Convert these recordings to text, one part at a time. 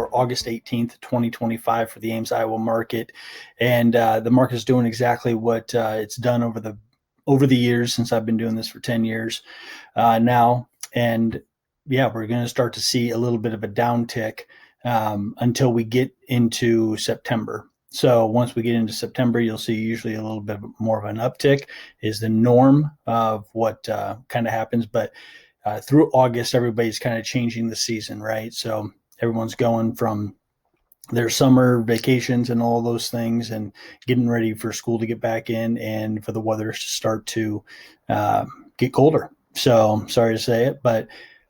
for August 18th, 2025 for the Ames, Iowa market. And the market is doing exactly what it's done over the years since I've been doing this for 10 years now. And yeah, we're going to start to see a little bit of a downtick until we get into September. So once we get into September, you'll see usually a little bit more of an uptick is the norm of what kind of happens. But through August, everybody's kind of changing the season, right? So everyone's going from their summer vacations and all those things and getting ready for school to get back in and for the weather to start to get colder. So sorry to say it, but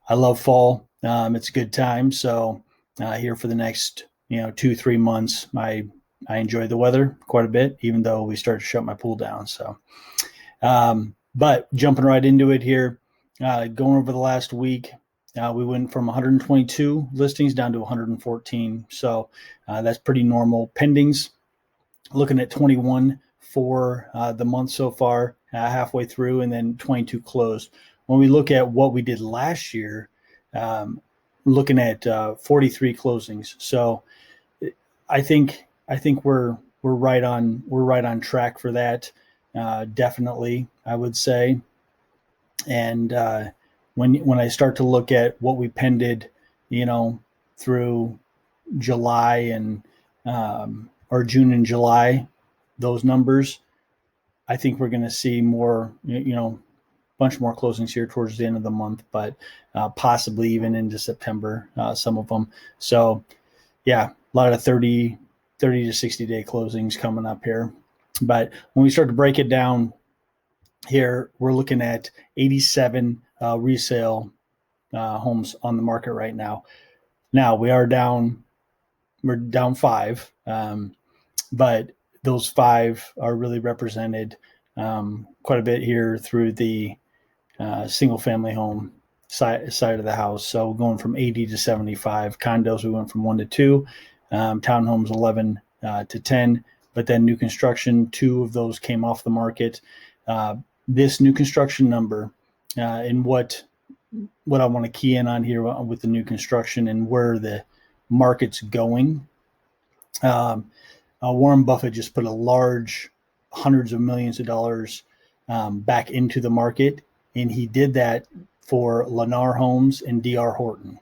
I love fall. It's a good time. So here for the next 2-3 months, I enjoy the weather quite a bit, even though we started to shut my pool down. So, but jumping right into it here, going over the last week, we went from 122 listings down to 114. So that's pretty normal. Pendings, looking at 21 for the month so far, halfway through, and then 22 closed. When we look at what we did last year, looking at 43 closings. So I think we're right on track for that. Definitely, I would say. And when I start to look at what we pended, through July and or June and July, those numbers, I think we're going to see more, bunch more closings here towards the end of the month, but possibly even into September, some of them. So yeah, a lot of 30 to 60 day closings coming up here. But when we start to break it down here, we're looking at 87 resale homes on the market right now. Now we're down 5, but those 5 are really represented quite a bit here through the single family home side of the house. So going from 80 to 75. Condos, we went from 1 to 2. Townhomes 11 to 10, but then new construction, 2 of those came off the market. This new construction number and what I want to key in on here with the new construction and where the market's going. Warren Buffett just put a large hundreds of millions of dollars back into the market, and he did that for Lennar Homes and D.R. Horton.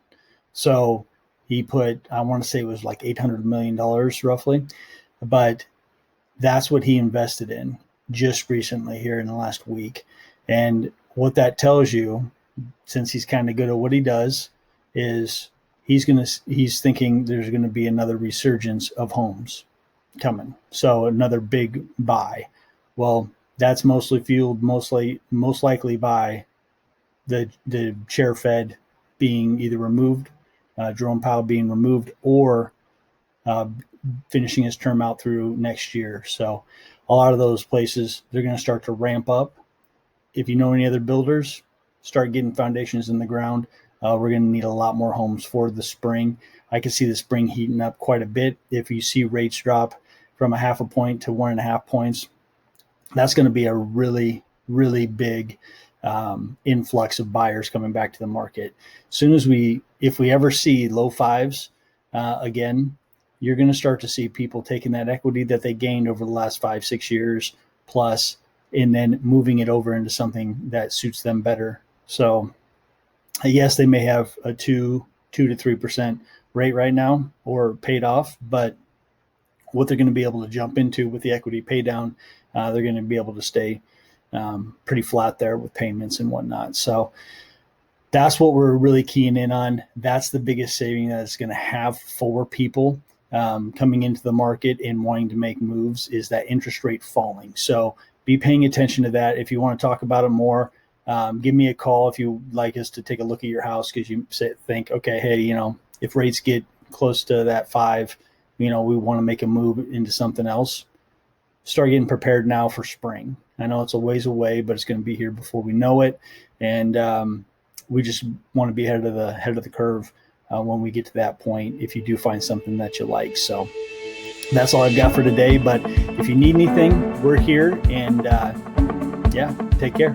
So he put, I want to say it was like $800 million roughly, but that's what he invested in just recently here in the last week. And what that tells you, since he's kind of good at what he does, is he's thinking there's going to be another resurgence of homes coming. So another big buy. Well, that's mostly fueled most likely by the chair Fed being either removed, Jerome Powell being removed, or finishing his term out through next year. So a lot of those places, they're going to start to ramp up. If you know any other builders, start getting foundations in the ground. We're going to need a lot more homes for the spring. I can see the spring heating up quite a bit. If you see rates drop from 0.5 point to 1.5 points, that's going to be a really, really big influx of buyers coming back to the market. As soon as if we ever see low 5s again, you're going to start to see people taking that equity that they gained over the last 5-6 years plus, and then moving it over into something that suits them better. So yes, they may have a 2 to 3% rate right now or paid off, but what they're going to be able to jump into with the equity pay down, they're going to be able to stay pretty flat there with payments and whatnot. So that's what we're really keying in on. That's the biggest saving that it's going to have for people coming into the market and wanting to make moves, is that interest rate falling. So be paying attention to that. If you want to talk about it more, give me a call if you'd like us to take a look at your house, because you think, okay, hey, if rates get close to that 5, we want to make a move into something else. Start getting prepared now for spring. I know it's a ways away, but it's going to be here before we know it. And we just want to be ahead of the curve when we get to that point, if you do find something that you like. So that's all I've got for today. But if you need anything, we're here. And take care.